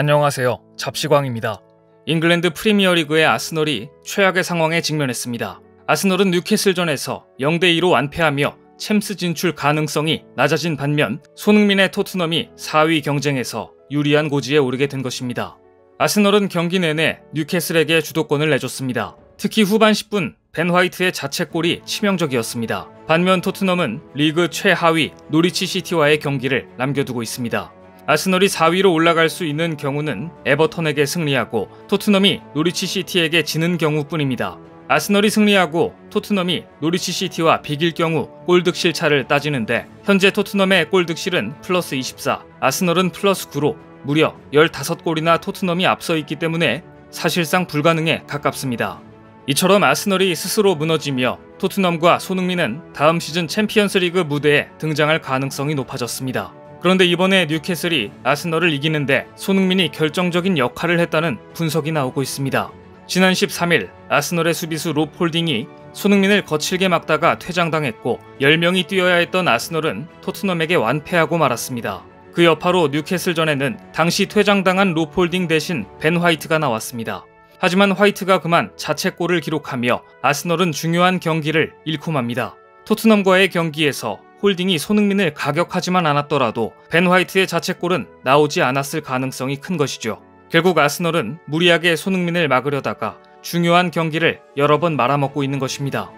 안녕하세요. 잡시광입니다. 잉글랜드 프리미어리그의 아스널이 최악의 상황에 직면했습니다. 아스널은 뉴캐슬전에서 0대2로 완패하며 챔스 진출 가능성이 낮아진 반면 손흥민의 토트넘이 4위 경쟁에서 유리한 고지에 오르게 된 것입니다. 아스널은 경기 내내 뉴캐슬에게 주도권을 내줬습니다. 특히 후반 10분 벤 화이트의 자책골이 치명적이었습니다. 반면 토트넘은 리그 최하위 노리치 시티와의 경기를 남겨두고 있습니다. 아스널이 4위로 올라갈 수 있는 경우는 에버턴에게 승리하고 토트넘이 노리치 시티에게 지는 경우뿐입니다. 아스널이 승리하고 토트넘이 노리치 시티와 비길 경우 골득실 차를 따지는데 현재 토트넘의 골득실은 플러스 24, 아스널은 플러스 9로 무려 15골이나 토트넘이 앞서 있기 때문에 사실상 불가능에 가깝습니다. 이처럼 아스널이 스스로 무너지며 토트넘과 손흥민은 다음 시즌 챔피언스리그 무대에 등장할 가능성이 높아졌습니다. 그런데 이번에 뉴캐슬이 아스널을 이기는데 손흥민이 결정적인 역할을 했다는 분석이 나오고 있습니다. 지난 13일 아스널의 수비수 롭 홀딩이 손흥민을 거칠게 막다가 퇴장당했고 10명이 뛰어야 했던 아스널은 토트넘에게 완패하고 말았습니다. 그 여파로 뉴캐슬전에는 당시 퇴장당한 롭 홀딩 대신 벤 화이트가 나왔습니다. 하지만 화이트가 그만 자책골을 기록하며 아스널은 중요한 경기를 잃고 맙니다. 토트넘과의 경기에서 홀딩이 손흥민을 가격하지만 않았더라도 벤 화이트의 자책골은 나오지 않았을 가능성이 큰 것이죠. 결국 아스널은 무리하게 손흥민을 막으려다가 중요한 경기를 여러 번 말아먹고 있는 것입니다.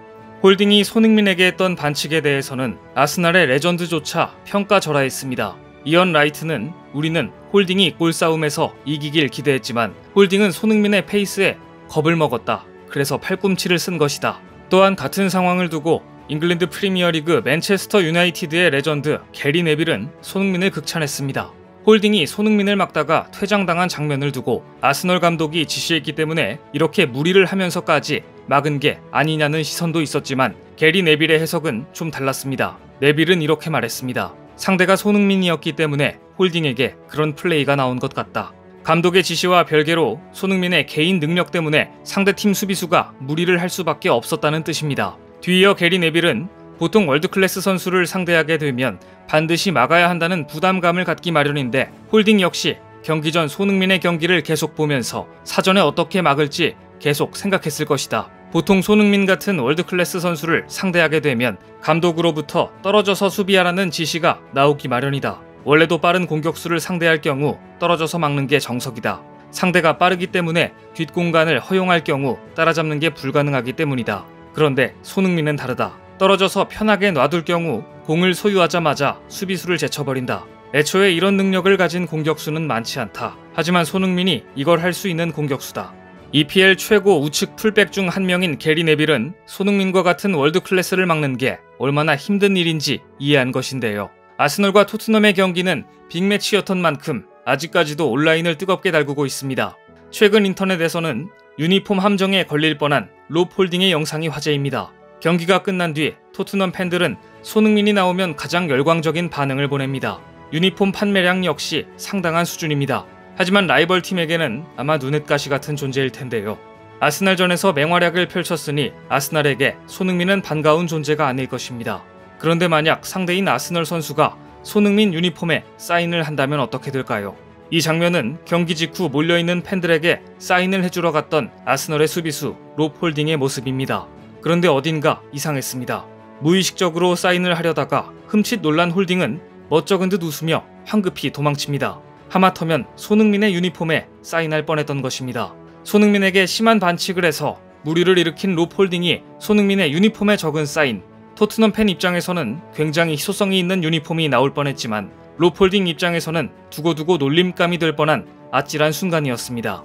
홀딩이 손흥민에게 했던 반칙에 대해서는 아스날의 레전드조차 평가절하했습니다. 이언 라이트는 우리는 홀딩이 골싸움에서 이기길 기대했지만 홀딩은 손흥민의 페이스에 겁을 먹었다. 그래서 팔꿈치를 쓴 것이다. 또한 같은 상황을 두고 잉글랜드 프리미어리그 맨체스터 유나이티드의 레전드 게리 네빌은 손흥민을 극찬했습니다. 홀딩이 손흥민을 막다가 퇴장당한 장면을 두고 아스널 감독이 지시했기 때문에 이렇게 무리를 하면서까지 막은 게 아니냐는 시선도 있었지만 게리 네빌의 해석은 좀 달랐습니다. 네빌은 이렇게 말했습니다. 상대가 손흥민이었기 때문에 홀딩에게 그런 플레이가 나온 것 같다. 감독의 지시와 별개로 손흥민의 개인 능력 때문에 상대팀 수비수가 무리를 할 수밖에 없었다는 뜻입니다. 뒤이어 게리 네빌은 보통 월드클래스 선수를 상대하게 되면 반드시 막아야 한다는 부담감을 갖기 마련인데 홀딩 역시 경기 전 손흥민의 경기를 계속 보면서 사전에 어떻게 막을지 계속 생각했을 것이다. 보통 손흥민 같은 월드클래스 선수를 상대하게 되면 감독으로부터 떨어져서 수비하라는 지시가 나오기 마련이다. 원래도 빠른 공격수를 상대할 경우 떨어져서 막는 게 정석이다. 상대가 빠르기 때문에 뒷공간을 허용할 경우 따라잡는 게 불가능하기 때문이다. 그런데 손흥민은 다르다. 떨어져서 편하게 놔둘 경우 공을 소유하자마자 수비수를 제쳐버린다. 애초에 이런 능력을 가진 공격수는 많지 않다. 하지만 손흥민이 이걸 할 수 있는 공격수다. EPL 최고 우측 풀백 중 한 명인 게리 네빌은 손흥민과 같은 월드클래스를 막는 게 얼마나 힘든 일인지 이해한 것인데요. 아스널과 토트넘의 경기는 빅매치였던 만큼 아직까지도 온라인을 뜨겁게 달구고 있습니다. 최근 인터넷에서는 유니폼 함정에 걸릴 뻔한 롭 홀딩의 영상이 화제입니다. 경기가 끝난 뒤 토트넘 팬들은 손흥민이 나오면 가장 열광적인 반응을 보냅니다. 유니폼 판매량 역시 상당한 수준입니다. 하지만 라이벌 팀에게는 아마 눈엣가시 같은 존재일 텐데요. 아스날전에서 맹활약을 펼쳤으니 아스날에게 손흥민은 반가운 존재가 아닐 것입니다. 그런데 만약 상대인 아스널 선수가 손흥민 유니폼에 사인을 한다면 어떻게 될까요? 이 장면은 경기 직후 몰려있는 팬들에게 사인을 해주러 갔던 아스널의 수비수 롭 홀딩의 모습입니다. 그런데 어딘가 이상했습니다. 무의식적으로 사인을 하려다가 흠칫 놀란 홀딩은 멋쩍은 듯 웃으며 황급히 도망칩니다. 하마터면 손흥민의 유니폼에 사인할 뻔했던 것입니다. 손흥민에게 심한 반칙을 해서 무리를 일으킨 롭 홀딩이 손흥민의 유니폼에 적은 사인. 토트넘 팬 입장에서는 굉장히 희소성이 있는 유니폼이 나올 뻔했지만 롭 홀딩 입장에서는 두고두고 놀림감이 될 뻔한 아찔한 순간이었습니다.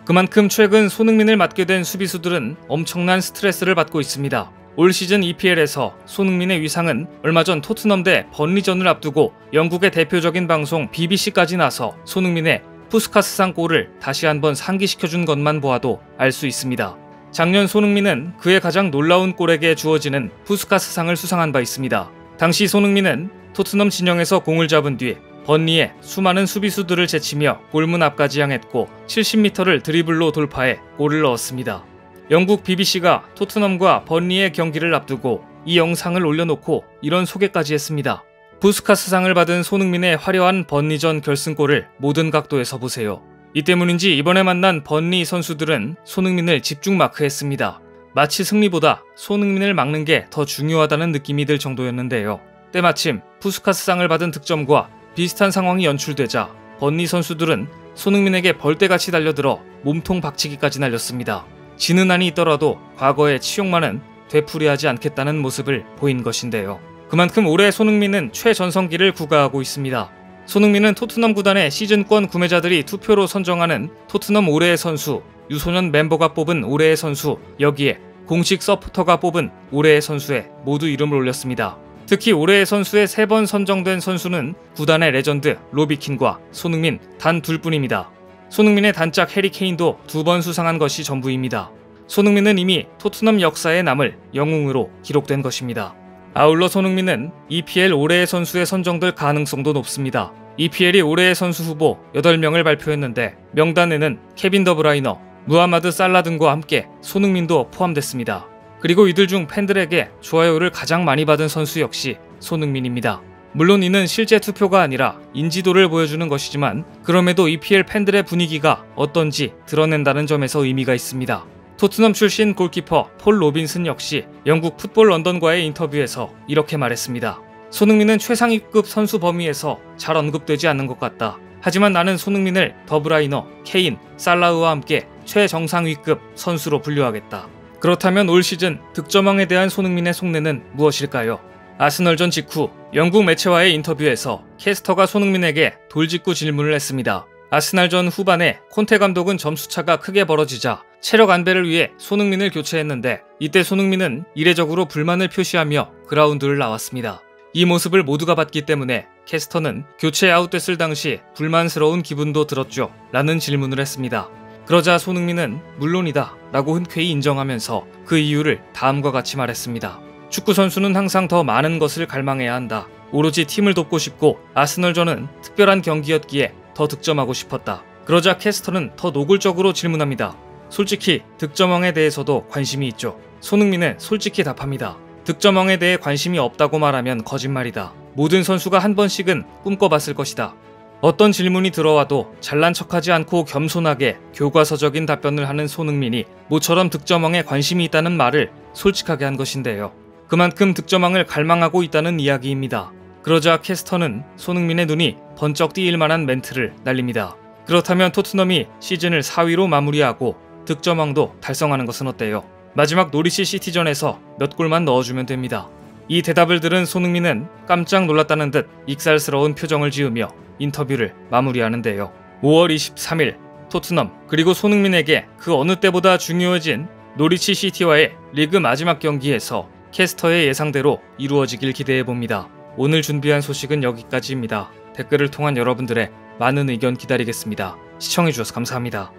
그만큼 최근 손흥민을 맡게 된 수비수들은 엄청난 스트레스를 받고 있습니다. 올 시즌 EPL에서 손흥민의 위상은 얼마 전 토트넘 대 번리전을 앞두고 영국의 대표적인 방송 BBC까지 나서 손흥민의 푸스카스상 골을 다시 한번 상기시켜준 것만 보아도 알 수 있습니다. 작년 손흥민은 그의 가장 놀라운 골에게 주어지는 푸스카스상을 수상한 바 있습니다. 당시 손흥민은 토트넘 진영에서 공을 잡은 뒤 번리에 수많은 수비수들을 제치며 골문 앞까지 향했고 70m를 드리블로 돌파해 골을 넣었습니다. 영국 BBC가 토트넘과 번리의 경기를 앞두고 이 영상을 올려놓고 이런 소개까지 했습니다. 푸스카스상을 받은 손흥민의 화려한 번리전 결승골을 모든 각도에서 보세요. 이 때문인지 이번에 만난 번리 선수들은 손흥민을 집중 마크했습니다. 마치 승리보다 손흥민을 막는 게 더 중요하다는 느낌이 들 정도였는데요. 때마침 푸스카스상을 받은 득점과 비슷한 상황이 연출되자 번리 선수들은 손흥민에게 벌떼같이 달려들어 몸통 박치기까지 날렸습니다. 지는 한이 있더라도 과거의 치욕만은 되풀이하지 않겠다는 모습을 보인 것인데요. 그만큼 올해 손흥민은 최전성기를 구가하고 있습니다. 손흥민은 토트넘 구단의 시즌권 구매자들이 투표로 선정하는 토트넘 올해의 선수, 유소년 멤버가 뽑은 올해의 선수, 여기에 공식 서포터가 뽑은 올해의 선수에 모두 이름을 올렸습니다. 특히 올해의 선수에 3번 선정된 선수는 구단의 레전드 로비킨과 손흥민 단 둘뿐입니다. 손흥민의 단짝 해리 케인도 2번 수상한 것이 전부입니다. 손흥민은 이미 토트넘 역사에 남을 영웅으로 기록된 것입니다. 아울러 손흥민은 EPL 올해의 선수에 선정될 가능성도 높습니다. EPL이 올해의 선수 후보 8명을 발표했는데 명단에는 케빈 더브라이너, 무하마드 살라 등과 함께 손흥민도 포함됐습니다. 그리고 이들 중 팬들에게 좋아요를 가장 많이 받은 선수 역시 손흥민입니다. 물론 이는 실제 투표가 아니라 인지도를 보여주는 것이지만 그럼에도 EPL 팬들의 분위기가 어떤지 드러낸다는 점에서 의미가 있습니다. 토트넘 출신 골키퍼 폴 로빈슨 역시 영국 풋볼 런던과의 인터뷰에서 이렇게 말했습니다. 손흥민은 최상위급 선수 범위에서 잘 언급되지 않는 것 같다. 하지만 나는 손흥민을 더브라이너, 케인, 살라흐와 함께 최정상위급 선수로 분류하겠다. 그렇다면 올 시즌 득점왕에 대한 손흥민의 속내는 무엇일까요? 아스널전 직후 영국 매체와의 인터뷰에서 캐스터가 손흥민에게 돌직구 질문을 했습니다. 아스날전 후반에 콘테 감독은 점수차가 크게 벌어지자 체력 안배를 위해 손흥민을 교체했는데 이때 손흥민은 이례적으로 불만을 표시하며 그라운드를 나왔습니다. 이 모습을 모두가 봤기 때문에 캐스터는 교체 아웃됐을 당시 불만스러운 기분도 들었죠? 라는 질문을 했습니다. 그러자 손흥민은 물론이다 라고 흔쾌히 인정하면서 그 이유를 다음과 같이 말했습니다. 축구 선수는 항상 더 많은 것을 갈망해야 한다. 오로지 팀을 돕고 싶고 아스널전은 특별한 경기였기에 더 득점하고 싶었다. 그러자 캐스터는 더 노골적으로 질문합니다. 솔직히 득점왕에 대해서도 관심이 있죠. 손흥민은 솔직히 답합니다. 득점왕에 대해 관심이 없다고 말하면 거짓말이다. 모든 선수가 한 번씩은 꿈꿔봤을 것이다. 어떤 질문이 들어와도 잘난 척하지 않고 겸손하게 교과서적인 답변을 하는 손흥민이 모처럼 득점왕에 관심이 있다는 말을 솔직하게 한 것인데요. 그만큼 득점왕을 갈망하고 있다는 이야기입니다. 그러자 캐스터는 손흥민의 눈이 번쩍 띄일 만한 멘트를 날립니다. 그렇다면 토트넘이 시즌을 4위로 마무리하고 득점왕도 달성하는 것은 어때요? 마지막 노리시 시티전에서 몇 골만 넣어주면 됩니다. 이 대답을 들은 손흥민은 깜짝 놀랐다는 듯 익살스러운 표정을 지으며 인터뷰를 마무리하는데요. 5월 23일 토트넘 그리고 손흥민에게 그 어느 때보다 중요해진 노리치 시티와의 리그 마지막 경기에서 캐스터의 예상대로 이루어지길 기대해봅니다. 오늘 준비한 소식은 여기까지입니다. 댓글을 통한 여러분들의 많은 의견 기다리겠습니다. 시청해주셔서 감사합니다.